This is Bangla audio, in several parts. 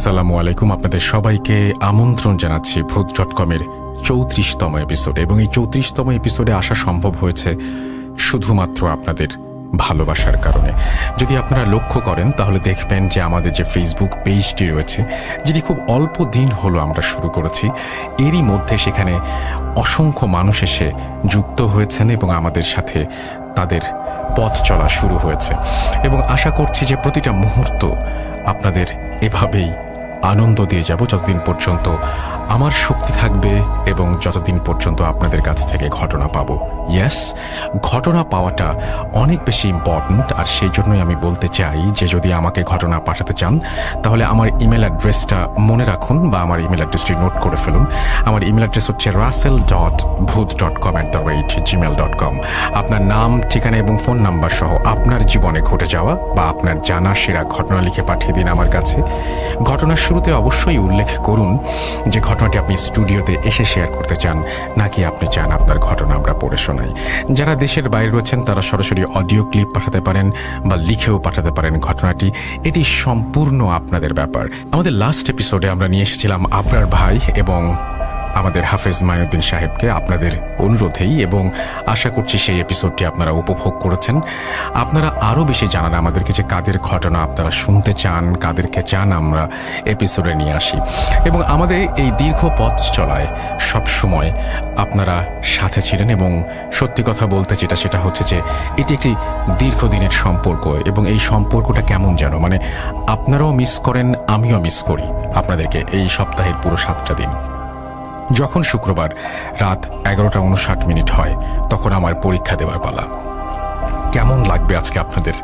আসসালামু আলাইকুম। আপনাদের সবাইকে আমন্ত্রণ জানাচ্ছি ভূত.com-এর 34তম এপিসোডে। এবং এই 34তম এপিসোডে আসা সম্ভব হয়েছে শুধুমাত্র আপনাদের ভালোবাসার কারণে। যদি আপনারা লক্ষ্য করেন তাহলে দেখবেন যে আমাদের যে ফেসবুক পেজটি রয়েছে, যেটি খুব অল্প দিন হলো আমরা শুরু করেছি, এরই মধ্যে সেখানে অসংখ্য মানুষ এসে যুক্ত হয়েছেন এবং আমাদের সাথে তাদের পথ চলা শুরু হয়েছে। এবং আশা করছি যে প্রতিটা মুহূর্ত আপনাদের এভাবেই আনন্দ দিয়ে যাব যতদিন পর্যন্ত আমার শক্তি থাকবে এবং যতদিন পর্যন্ত আপনাদের কাছ থেকে ঘটনা পাবো। ইয়েস, ঘটনা পাওয়াটা অনেক বেশি ইম্পর্ট্যান্ট। আর সেই জন্যই আমি বলতে চাই যে যদি আমাকে ঘটনা পাঠাতে চান তাহলে আমার ইমেল অ্যাড্রেসটা মনে রাখুন বা আমার ইমেল অ্যাড্রেসটি নোট করে ফেলুন। আমার ইমেল অ্যাড্রেস হচ্ছে russell.booth.com@gmail.com। আপনার নাম, ঠিকানা এবং ফোন নাম্বার সহ আপনার জীবনে ঘটে যাওয়া বা আপনার জানা সেরা ঘটনা লিখে পাঠিয়ে দিন আমার কাছে। ঘটনার শুরুতে অবশ্যই উল্লেখ করুন যে ঘটনাটি আপনি স্টুডিওতে এসে শেয়ার করতে চান, নাকি আপনি চান আপনার ঘটনা আমরা পড়ে শোনাই। যারা দেশের বাইরে রয়েছেন তারা সরাসরি অডিও ক্লিপ পাঠাতে পারেন বা লিখেও পাঠাতে পারেন ঘটনাটি। এটি সম্পূর্ণ আপনাদের ব্যাপার। আমাদের লাস্ট এপিসোডে আমরা নিয়ে এসেছিলাম আবরার ভাই এবং আমাদের হাফেজ মাইনুদ্দিন সাহেবকে আপনাদের অনুরোধেই, এবং আশা করছি সেই এপিসোডটি আপনারা উপভোগ করেছেন। আপনারা আরও বেশি জানান আমাদেরকে যে কাদের ঘটনা আপনারা শুনতে চান, কাদেরকে চান আমরা এপিসোডে নিয়ে আসি। এবং আমাদের এই দীর্ঘ পথ চলায় সবসময় আপনারা সাথে ছিলেন। এবং সত্যি কথা বলতে সেটা হচ্ছে যে এটি একটি দীর্ঘদিনের সম্পর্ক এবং এই সম্পর্কটা কেমন যেন মানে আপনারাও মিস করেন, আমিও মিস করি আপনাদেরকে এই সপ্তাহের পুরো 7টা দিন। যখন শুক্রবার রাত 11:59 হয় তখন আমার পরীক্ষা দেওয়ার পালা। কেমন লাগবে আজকে আপনাদের?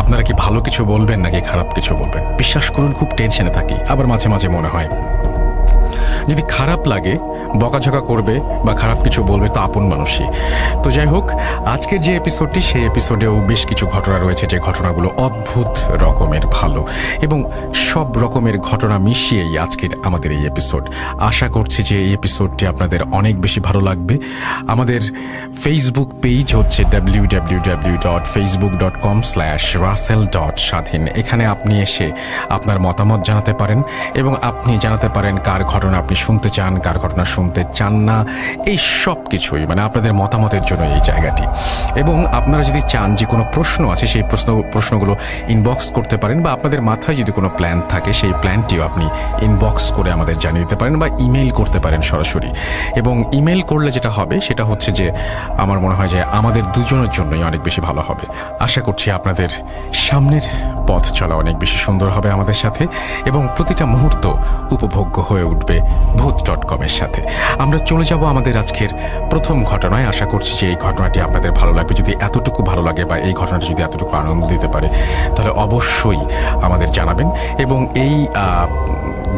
আপনারা কি ভালো কিছু বলবেন নাকি খারাপ কিছু বলবেন? বিশ্বাস করুন খুব টেনশনে থাকি। আবার মাঝে মাঝে মনে হয় যদি খারাপ লাগে বকাঝকা করবে বা খারাপ কিছু বলবে তো আপন মানুষই। তো যাই হোক, আজকের যে এপিসোডটি সেই এপিসোডেও বেশ কিছু ঘটনা রয়েছে যে ঘটনাগুলো অদ্ভুত রকমের ভালো, এবং সব রকমের ঘটনা মিশিয়েই আজকের আমাদের এই এপিসোড। আশা করছি যে এই এপিসোডটি আপনাদের অনেক বেশি ভালো লাগবে। আমাদের ফেসবুক পেজ হচ্ছে www.facebook.com/russell.স্বাধীন। এখানে আপনি এসে আপনার মতামত জানাতে পারেন এবং আপনি জানাতে পারেন কার ঘটনা আপনি শুনতে চান, কার ঘটনা শুনতে চান না, এই সব কিছুই মানে আপনাদের মতামতের জন্য এই জায়গাটি। এবং আপনারা যদি চান যে কোনো প্রশ্ন আছে সেই প্রশ্নগুলো ইনবক্স করতে পারেন, বা আপনাদের মাথায় যদি কোনো প্ল্যান থাকে সেই প্ল্যানটিও আপনি ইনবক্স করে আমাদের জানিয়ে দিতে পারেন বা ইমেল করতে পারেন সরাসরি। এবং ইমেল করলে যেটা হবে সেটা হচ্ছে যে আমার মনে হয় যে আমাদের দুজনের জন্যই অনেক বেশি ভালো হবে। আশা করছি আপনাদের সামনের পথ চলা অনেক বেশি সুন্দর হবে আমাদের সাথে এবং প্রতিটা মুহূর্ত উপভোগ্য হয়ে উঠবে ভূত.com-এর সাথে। আমরা চলে যাব আমাদের আজকের প্রথম ঘটনায়। আশা করছি যে এই ঘটনাটি আপনাদের ভালো লাগবে। যদি এতটুকু ভালো লাগে বা এই ঘটনাটি যদি এতটুকু আনন্দ দিতে পারে তাহলে অবশ্যই আমাদের জানাবেন। এবং এই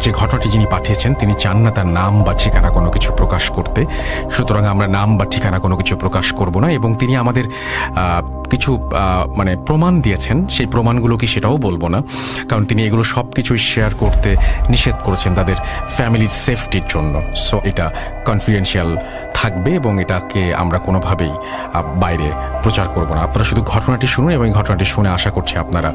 যে ঘটনাটি যিনি পাঠিয়েছেন তিনি চান না তার নাম বা ঠিকানা কোনো কিছু প্রকাশ করতে, সুতরাং আমরা নাম বা ঠিকানা কোনো কিছু প্রকাশ করব না। এবং তিনি আমাদের কিছু মানে প্রমাণ দিয়েছেন, সেই প্রমাণগুলো কি সেটাও বলবো না, কারণ তিনি এগুলো সব কিছুই শেয়ার করতে নিষেধ করেছেন তাদের ফ্যামিলির সেফটির জন্য। সো এটা কনফিডেন্সিয়াল থাকবে এবং এটাকে আমরা কোনোভাবেই বাইরে প্রচার করব না। আপনারা শুধু ঘটনাটি শুনুন এবং এই ঘটনাটি শুনে আশা করছি আপনারা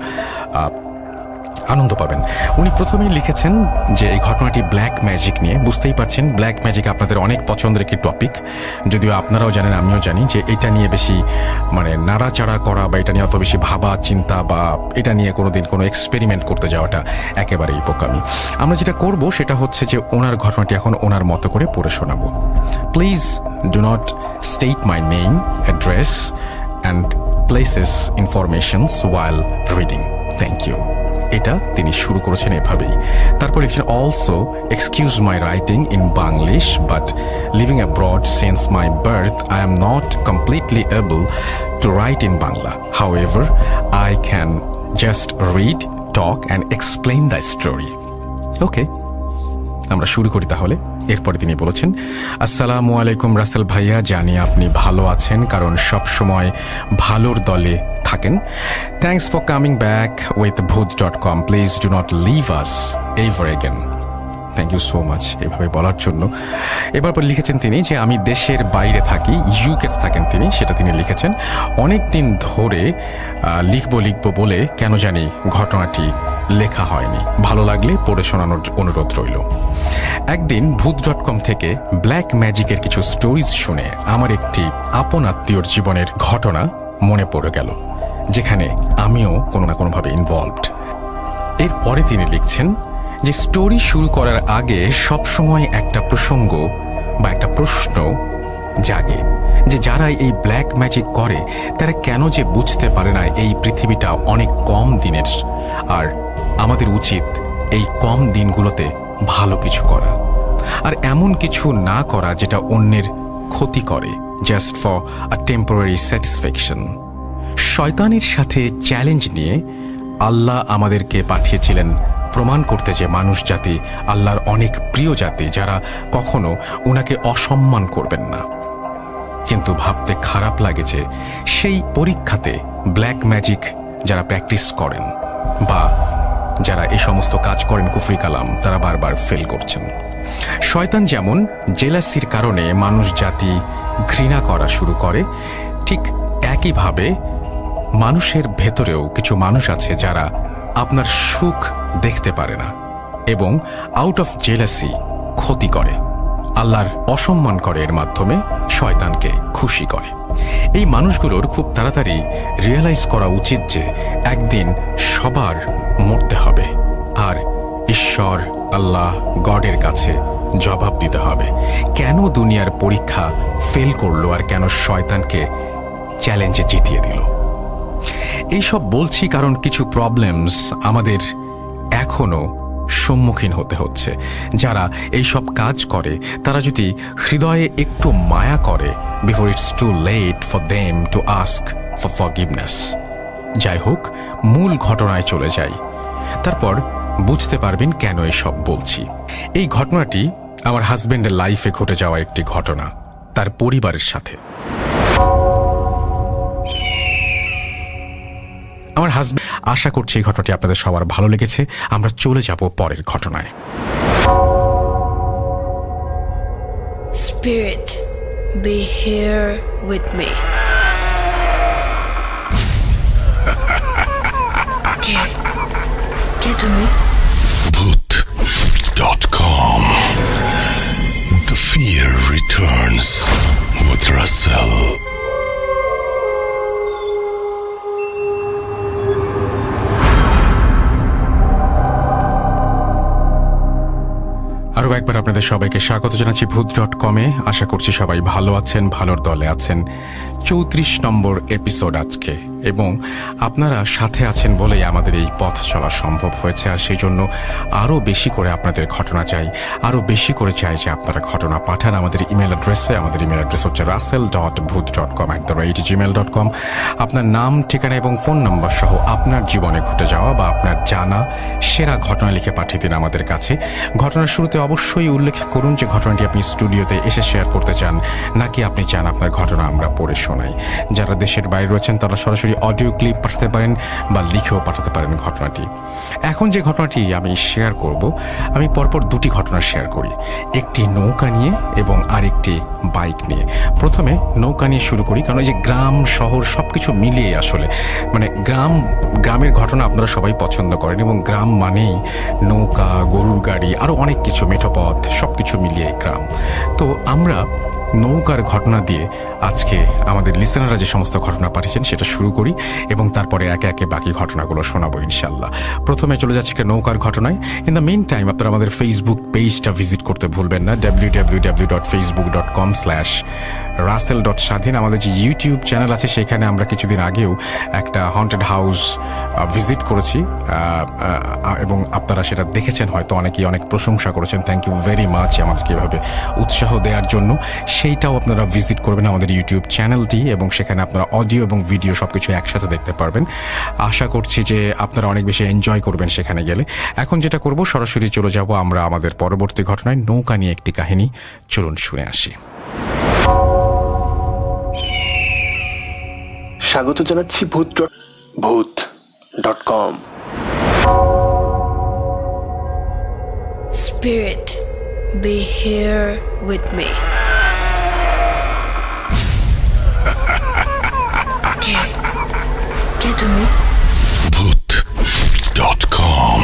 আনন্দ পাবেন। উনি প্রথমেই লিখেছেন যে এই ঘটনাটি ব্ল্যাক ম্যাজিক নিয়ে। বুঝতেই পারছেন ব্ল্যাক ম্যাজিক আপনাদের অনেক পছন্দের একটি টপিক, যদিও আপনারাও জানেন আমিও জানি যে এটা নিয়ে বেশি মানে নাড়াচাড়া করা বা এটা নিয়ে অত বেশি ভাবা চিন্তা বা এটা নিয়ে কোনোদিন কোনো এক্সপেরিমেন্ট করতে যাওয়াটা একেবারেই বোকামি। আমরা যেটা করব সেটা হচ্ছে যে ওনার ঘটনাটি এখন ওনার মতো করে পড়ে শোনাবো। Please do not state my name, address and places informations while reading. Thank you. এটা তিনি শুরু করেছেন এভাবেই। তারপর লিখছেন also excuse my writing in Banglish, but living abroad since my birth I am not completely able to write in Bangla. However I can just read, talk and explain the story. Okay, আমরা শুরু করি তাহলে। এরপরে তিনি বলেছেন, আসসালামু আলাইকুম রাসেল ভাইয়া, জানি আপনি ভালো আছেন কারণ সব সময় ভালোর দলে থাকেন। Thanks for coming back with ভূত.com। Please do not leave us ever again. Thank you so much এভাবে বলার জন্য। এবার পর লিখেছেন তিনি যে আমি দেশের বাইরে থাকি, ইউকেতে থাকেন তিনি, সেটা তিনি লিখেছেন। অনেক দিন ধরে লিখবো বলে কেন জানি ঘটনাটি লেখা হয়নি, ভালো লাগলে পড়ে শোনানোর অনুরোধ রইল। একদিন ভূত.com থেকে ব্ল্যাক ম্যাজিকের কিছু স্টোরিজ শুনে আমার একটি আপন আত্মীয়র জীবনের ঘটনা মনে পড়ে গেল, যেখানে আমিও কোনো না কোনোভাবে ইনভলভড। এরপরে তিনি লিখছেন যে স্টোরি শুরু করার আগে সবসময় একটা প্রসঙ্গ বা একটা প্রশ্ন জাগে যে যারা এই ব্ল্যাক ম্যাজিক করে তারা কেন যে বুঝতে পারে না এই পৃথিবীটা অনেক কম দিনের, আর আমাদের উচিত এই কম দিনগুলোতে ভালো কিছু করা আর এমন কিছু না করা যেটা অন্যের ক্ষতি করে just for a temporary satisfaction. শয়তানের সাথে চ্যালেঞ্জ নিয়ে আল্লাহ আমাদেরকে পাঠিয়েছিলেন প্রমাণ করতে যে মানুষ জাতি আল্লাহর অনেক প্রিয় জাতি, যারা কখনো ওনাকে অসম্মান করবেন না। কিন্তু ভাবতে খারাপ লাগে যে সেই পরীক্ষাতে ব্ল্যাক ম্যাজিক যারা প্র্যাকটিস করেন বা যারা এই সমস্ত কাজ করেন কুফরি কালাম, তারা বারবার ফেল করছেন। শয়তান যেমন জেলাসির কারণে মানুষ জাতি ঘৃণা করা শুরু করে, ঠিক একইভাবে মানুষের ভেতরেও কিছু মানুষ আছে যারা আপনার সুখ দেখতে পারে না এবং আউট অফ জেলাসি ক্ষতি করে, আল্লাহর অসম্মান করে, এর মাধ্যমে শয়তানকে খুশি করে। এই মানুষগুলোর খুব তাড়াতাড়ি রিয়েলাইজ করা উচিত যে একদিন সবার মরতে হবে আর ঈশ্বর আল্লাহ গডের কাছে জবাব দিতে হবে কেন দুনিয়ার পরীক্ষা ফেল করলো আর কেন শয়তানকে চ্যালেঞ্জে জিতিয়ে দিল। এইসব বলছি কারণ কিছু প্রবলেমস আমাদের এখনো সম্মুখীন হতে হচ্ছে। যারা এইসব কাজ করে তারা যদি হৃদয়ে একটু মায়া করে, before it's too late for them to ask for forgiveness. যাই হোক, মূল ঘটনায় চলে যাই, তারপর বুঝতে পারবেন কেন এসব বলছি। এই ঘটনাটি আমার হাজব্যান্ডের লাইফে ঘটে যাওয়া একটি ঘটনা, তার পরিবারের সাথে। আমার হাজব্যান্ড, আশা করছি এই ঘটনাটি আপনাদের সবার ভালো লেগেছে। আমরা চলে যাব পরের ঘটনায়। Spirit, be here with me. কে তুমি? Bhoot.com. The fear returns with Russell. আরও একবার আপনাদের সবাইকে স্বাগত জানাচ্ছি ভূত.com-এ। আশা করছি সবাই ভালো আছেন, ভালোর দলে আছেন। 34 নম্বর এপিসোড আজকে, এবং আপনারা সাথে আছেন বলেই আমাদের এই পথ চলা সম্ভব হয়েছে। আর সেই জন্য আরও বেশি করে আপনাদের ঘটনা চাই, আরও বেশি করে চাই যে আপনারা ঘটনা পাঠান আমাদের ইমেল অ্যাড্রেসে। আমাদের ইমেল অ্যাড্রেস হচ্ছে russell.bhoot.com@gmail.com। আপনার নাম, ঠিকানা এবং ফোন নাম্বার সহ আপনার জীবনে ঘটে যাওয়া বা আপনার জানা সেরা ঘটনা লিখে পাঠিয়ে দিন আমাদের কাছে। ঘটনার শুরুতে অবশ্যই উল্লেখ করুন যে ঘটনাটি আপনি স্টুডিওতে এসে শেয়ার করতে চান, নাকি আপনি চান আপনার ঘটনা আমরা পড়ে শোনাই। যারা দেশের বাইরে রয়েছেন তারা সরাসরি অডিও ক্লিপ পাঠাতে পারেন বা লিখেও পাঠাতে পারেন ঘটনাটি। এখন যে ঘটনাটি আমি শেয়ার করব, আমি পরপর দুটি ঘটনা শেয়ার করি, একটি নৌকা নিয়ে এবং আরেকটি বাইক নিয়ে। প্রথমে নৌকা নিয়ে শুরু করি, কারণ এই যে গ্রাম শহর সব কিছু মিলিয়ে আসলে মানে গ্রামের ঘটনা আপনারা সবাই পছন্দ করেন, এবং গ্রাম মানেই নৌকা, গরুর গাড়ি, আরও অনেক কিছু, মেঠোপথ, সব কিছু মিলিয়ে গ্রাম। তো আমরা নৌকার ঘটনা দিয়ে আজকে আমাদের লিসেনাররা যে সমস্ত ঘটনা পাঠিয়েছেন সেটা শুরু করি, এবং তারপরে একে একে বাকি ঘটনাগুলো শোনাবো ইনশাল্লাহ। প্রথমে চলে যাচ্ছে একটা নৌকার ঘটনায়। ইন দ্য মেইন টাইম আপনারা আমাদের ফেসবুক পেজটা ভিজিট করতে ভুলবেন না, www.facebook.com/russell.স্বাধীন। আমাদের যে ইউটিউব চ্যানেল আছে সেখানে আমরা কিছুদিন আগেও একটা হন্টেড হাউস ভিজিট করেছি, এবং আপনারা সেটা দেখেছেন হয়তো, অনেকেই অনেক প্রশংসা করেছেন। থ্যাংক ইউ ভেরি মাচ আমাদেরকে এভাবে উৎসাহ দেওয়ার জন্য। সেইটাও আপনারা ভিজিট করবেন আমাদের ইউটিউব চ্যানেলটি, এবং সেখানে আপনারা অডিও এবং ভিডিও সব কিছু একসাথে দেখতে পারবেন। আশা করছি যে আপনারা অনেক বেশি এনজয় করবেন সেখানে গেলে। এখন যেটা করব, সরাসরি চলে যাব আমরা আমাদের পরবর্তী ঘটনায়। নৌকা নিয়ে একটি কাহিনী, চলুন শুনে আসি। স্বাগত জানাচ্ছি ভূত.com। Spirit, be here with me. কে তুমি? Bhoot.com.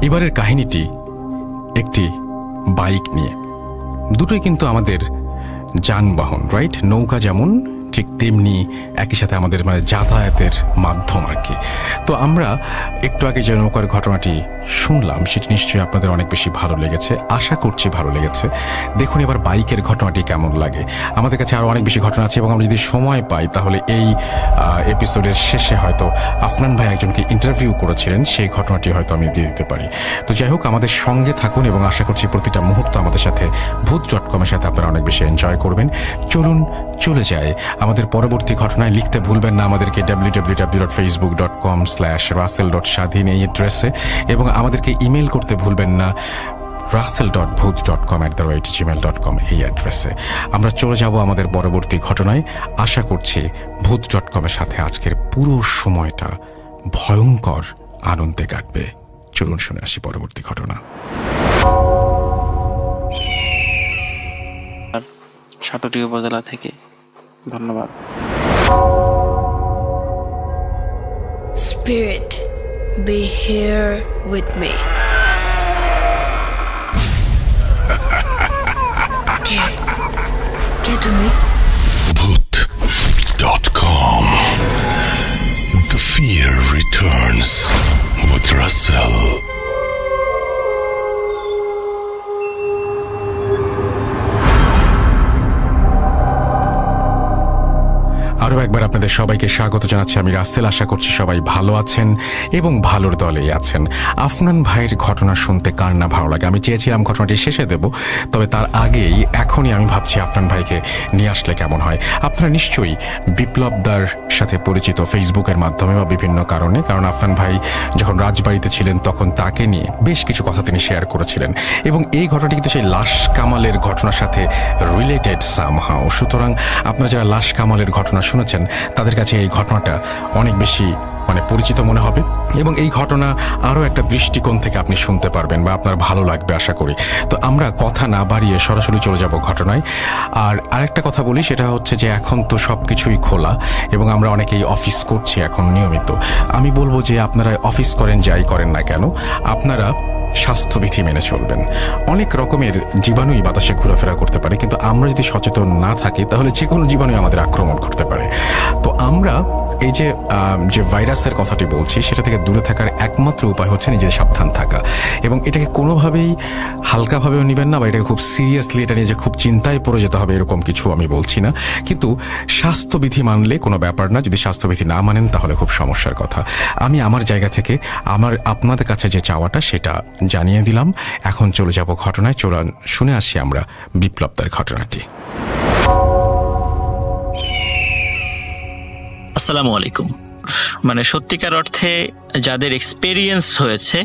এবারের কাহিনীটি একটি বাইক নিয়ে। দুটোই কিন্তু আমাদের যানবাহন, রাইট? নৌকা যেমন ঠিক তেমনি একই সাথে আমাদের মানে যাতায়াতের মাধ্যম আর কি। তো আমরা একটু আগে যে নৌকার ঘটনাটি শুনলাম সেটি নিশ্চয়ই আপনাদের অনেক বেশি ভালো লেগেছে, আশা করছি ভালো লেগেছে। দেখুন এবার বাইকের ঘটনাটি কেমন লাগে। আমাদের কাছে আরও অনেক বেশি ঘটনা আছে এবং আমরা যদি সময় পাই তাহলে এই এপিসোডের শেষে হয়তো আফনান ভাই একজনকে ইন্টারভিউ করেছিলেন, সেই ঘটনাটি হয়তো আমি দিয়ে দিতে পারি। তো যাই হোক, আমাদের সঙ্গে থাকুন এবং আশা করছি প্রতিটা মুহূর্ত আমাদের সাথে ভূত.com-এর সাথে আপনারা অনেক বেশি এনজয় করবেন। চলুন চলে যায় আমাদের পরবর্তী ঘটনায়। লিখতে ভুলবেন না আমাদেরকে www.facebook.com/russell.shadhin এই অ্যাড্রেসে, এবং আমাদেরকে ইমেল করতে ভুলবেন না russell.booth.com@gmail.com এই অ্যাড্রেসে। আমরা চলে যাব আমাদের পরবর্তী ঘটনায়। আশা করছি ভূত.com-এর সাথে আজকের পুরো সময়টা ভয়ঙ্কর আনন্দে কাটবে। চলুন শুনে আসি পরবর্তী ঘটনা। সাটুরি উপজেলা থেকে ধন্যবাদ। Spirit, be here with me. কে তুমি? Booth.com. The fear returns with Russell. আরও একবার আপনাদের সবাইকে স্বাগত জানাচ্ছি, আমি রাসেল। আশা করছি সবাই ভালো আছেন এবং ভালোর দলেই আছেন। আফনান ভাইয়ের ঘটনা শুনতে কার না ভালো লাগে। আমি চেয়েছিলাম ঘটনাটি শেষে দেব, তবে তার আগেই এখনই আমি ভাবছি আফনান ভাইকে নিয়ে আসলে কেমন হয়। আপনারা নিশ্চয়ই বিপ্লবদার সাথে পরিচিত ফেসবুকের মাধ্যমে বা বিভিন্ন কারণে, কারণ আফনান ভাই যখন রাজবাড়িতে ছিলেন তখন তাকে নিয়ে বেশ কিছু কথা তিনি শেয়ার করেছিলেন, এবং এই ঘটনাটি কিন্তু সেই লাশ কামালের ঘটনার সাথে রিলেটেড সামহাও। সুতরাং আপনারা যারা লাশ কামালের ঘটনা শুনেছেন তাদের কাছে এই ঘটনাটা অনেক বেশি পরিচিত মনে হবে, এবং এই ঘটনা আরও একটা দৃষ্টিকোণ থেকে আপনি শুনতে পারবেন বা আপনার ভালো লাগবে আশা করি। তো আমরা কথা না বাড়িয়ে সরাসরি চলে যাব ঘটনায়। আর আরেকটা কথা বলি, সেটা হচ্ছে যে এখন তো সব কিছুই খোলা এবং আমরা অনেকেই অফিস করছি এখন নিয়মিত। আমি বলবো যে আপনারা অফিস করেন যাই করেন না কেন, আপনারা স্বাস্থ্যবিধি মেনে চলবেন। অনেক রকমের জীবাণুই বাতাসে ঘোরাফেরা করতে পারে, কিন্তু আমরা যদি সচেতন না থাকি তাহলে যে কোনো জীবাণুই আমাদের আক্রমণ করতে পারে। তো আমরা এই যে ভাইরাসের কথাটি বলছি সেটা থেকে দূরে থাকার একমাত্র উপায় হচ্ছে নিজের সাবধান থাকা, এবং এটাকে কোনোভাবেই হালকাভাবেও নেবেন না বা এটাকে খুব সিরিয়াসলি এটা নিয়ে যে খুব চিন্তায় পড়ে যেতে হবে এরকম কিছু আমি বলছি না। কিন্তু স্বাস্থ্যবিধি মানলে কোনো ব্যাপার না, যদি স্বাস্থ্যবিধি না মানেন তাহলে খুব সমস্যার কথা। আমি আমার জায়গা থেকে আপনাদের কাছে যে চাওয়াটা সেটা জানিয়ে দিলাম। এখন চলে যাব ঘটনায়। চলুন শুনে আসি আমরা বিপ্লবদার ঘটনাটি। আসসালামু আলাইকুম। সত্যিকার অর্থে যাদের এক্সপেরিয়েন্স হয়েছে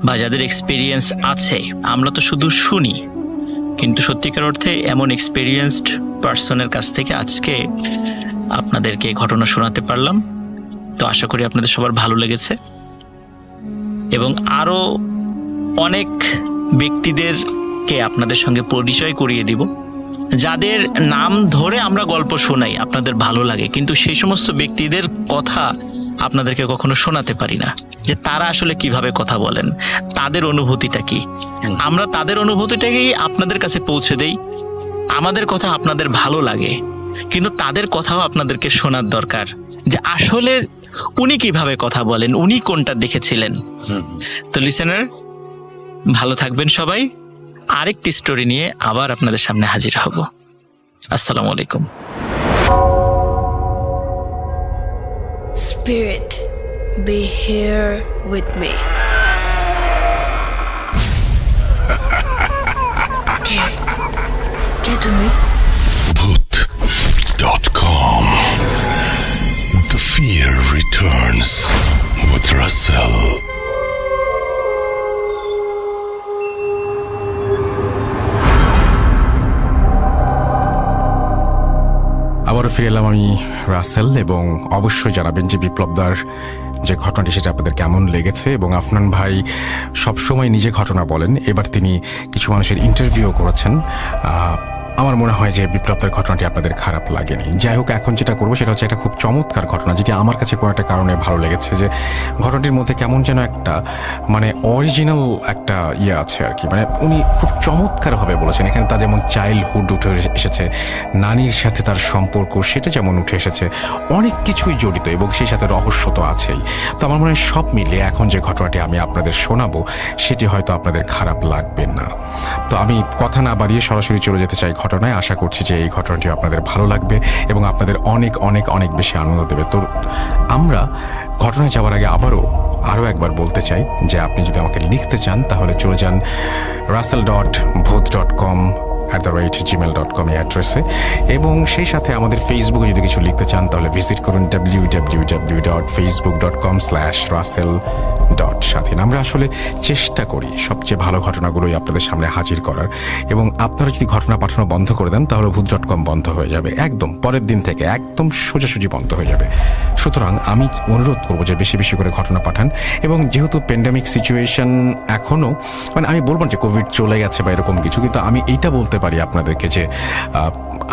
বা যাদের এক্সপেরিয়েন্স আছে, আমরা তো শুধু শুনি, কিন্তু সত্যিকার অর্থে এমন এক্সপেরিয়েন্সড পার্সনের কাছ থেকে আজকে আপনাদেরকে ঘটনা শোনাতে পারলাম। তো আশা করি আপনাদের সবার ভালো লেগেছে, এবং আরও অনেক ব্যক্তিদেরকে আপনাদের সঙ্গে পরিচয় করিয়ে দিব যাদের নাম ধরে আমরা গল্প শোনাই, আপনাদের ভালো লাগে, কিন্তু সেই সমস্ত ব্যক্তিদের কথা আপনাদেরকে কখনো শোনাতে পারি না, যে তারা আসলে কিভাবে কথা বলেন, তাদের অনুভূতিটা কি। আমরা তাদের অনুভূতিটাকেই আপনাদের কাছে পৌঁছে দেই। আমাদের কথা আপনাদের ভালো লাগে, কিন্তু তাদের কথাও আপনাদেরকে শোনার দরকার, যে আসলে উনি কিভাবে কথা বলেন, উনি কোনটা দেখেছিলেন। তো লিসেনার, ভালো থাকবেন সবাই। আরেকটি স্টোরি নিয়ে আবার আপনাদের সামনে হাজির হব। আসসালামু আলাইকুম। Spirit, be here with me. কে তুমি? Booth.com. The fear returns with Russell. আবারও ফিরে এলাম আমি রাসেল, এবং অবশ্যই জানাবেন যে বিপ্লবদার যে ঘটনাটি সেটা আপনাদের কেমন লেগেছে। এবং আফনান ভাই সবসময় নিজে ঘটনা বলেন, এবার তিনি কিছু মানুষের ইন্টারভিউ করেছেন। আমার মনে হয় যে বিপ্লবের ঘটনাটি আপনাদের খারাপ লাগেনি। যাই হোক, এখন যেটা করবো সেটা হচ্ছে একটা খুব চমৎকার ঘটনা, যেটি আমার কাছে কোনো একটা কারণে ভালো লেগেছে। যে ঘটনাটির মধ্যে কেমন যেন একটা মানে অরিজিনাল একটা ইয়ে আছে আর কি। মানে উনি খুব চমৎকারভাবে বলেছেন। এখানে তার যেমন চাইল্ডহুড উঠে এসেছে, নানির সাথে তার সম্পর্ক সেটা যেমন উঠে এসেছে, অনেক কিছুই জড়িত এবং সেই সাথে রহস্য তো আছেই। তো আমার মনে হয় সব মিলিয়ে এখন যে ঘটনাটি আমি আপনাদের শোনাবো সেটি হয়তো আপনাদের খারাপ লাগবে না। তো আমি কথা না বাড়িয়ে সরাসরি চলে যেতে চাই ঘটনায়। আশা করছি যে এই ঘটনাটি আপনাদের ভালো লাগবে এবং আপনাদের অনেক অনেক অনেক বেশি আনন্দ দেবে। তো আমরা ঘটনায় যাওয়ার আগে আরও একবার বলতে চাই যে আপনি যদি আমাকে লিখতে চান তাহলে চলে যান russell.booth.com@gmail.com এই অ্যাড্রেসে, এবং সেই সাথে আমাদের ফেসবুকে যদি কিছু লিখতে চান তাহলে ভিজিট করুন www.facebook.com/russell.স্বাধীন। আমরা আসলে চেষ্টা করি সবচেয়ে ভালো ঘটনাগুলোই আপনাদের সামনে হাজির করার, এবং আপনারা যদি ঘটনা পাঠানো বন্ধ করে দেন তাহলে ভূত.com বন্ধ হয়ে যাবে, একদম পরের দিন থেকে একদম সোজাসুজি বন্ধ হয়ে যাবে। সুতরাং আমি অনুরোধ করবো যে বেশি বেশি করে ঘটনা পাঠান। এবং যেহেতু প্যান্ডেমিক সিচুয়েশন এখনও, মানে আমি বলবো না যে কোভিড চলে গেছে বা এরকম কিছু, কিন্তু আমি এইটা বলতে পারি আপনাদেরকে যে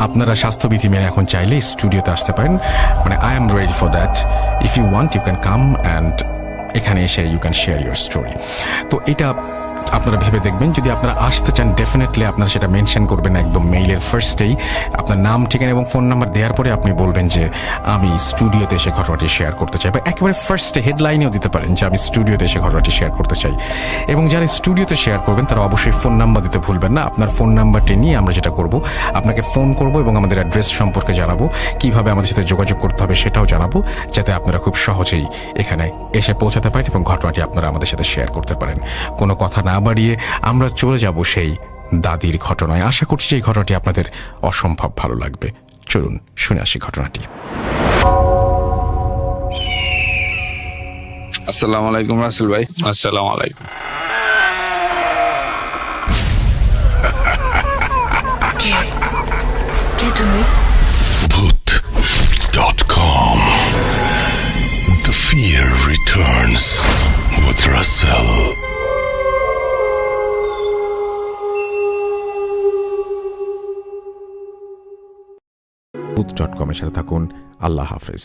আপনারা স্বাস্থ্যবিধি মেনে এখন চাইলে স্টুডিওতে আসতে পারেন। মানে I am ready for that. If you want you can come and এখানে এসে you can share your story. তো এটা আপনারা ভেবে দেখবেন। যদি আপনারা আসতে চান ডেফিনেটলি আপনারা সেটা মেনশন করবেন একদম মেইলের ফার্স্টেই, আপনার নাম, ঠিকানা এবং ফোন নাম্বার দেওয়ার পরে আপনি বলবেন যে আমি স্টুডিওতে এসে ঘটনাটি শেয়ার করতে চাই, বা একেবারে ফার্স্টে হেডলাইনেও দিতে পারেন যে আমি স্টুডিওতে এসে ঘটনাটি শেয়ার করতে চাই। এবং যারা স্টুডিওতে শেয়ার করবেন তারা অবশ্যই ফোন নাম্বার দিতে ভুলবেন না। আপনার ফোন নাম্বারটি নিয়ে আমরা যেটা করব, আপনাকে ফোন করব এবং আমাদের অ্যাড্রেস সম্পর্কে জানাবো, কীভাবে আমাদের সাথে যোগাযোগ করতে হবে সেটাও জানাবো, যাতে আপনারা খুব সহজেই এখানে এসে পৌঁছাতে পারেন এবং ঘটনাটি আপনারা আমাদের সাথে শেয়ার করতে পারেন। কোনো কথা না বাড়িয়ে আমরা চলে যাব সেই দাদির ঘটনায়। আশা করছি যে এই ঘটনাটি আপনাদের অসম্ভব ভালো লাগবে। চলুন শুনে আসি ঘটনাটি। আসসালামু আলাইকুম রাসেল ভাই। আসসালামু আলাইকুম। কে তুমি? Booth.com. The fear returns with Russell. booth.com এর সাথে থাকুন। আল্লাহ হাফেজ।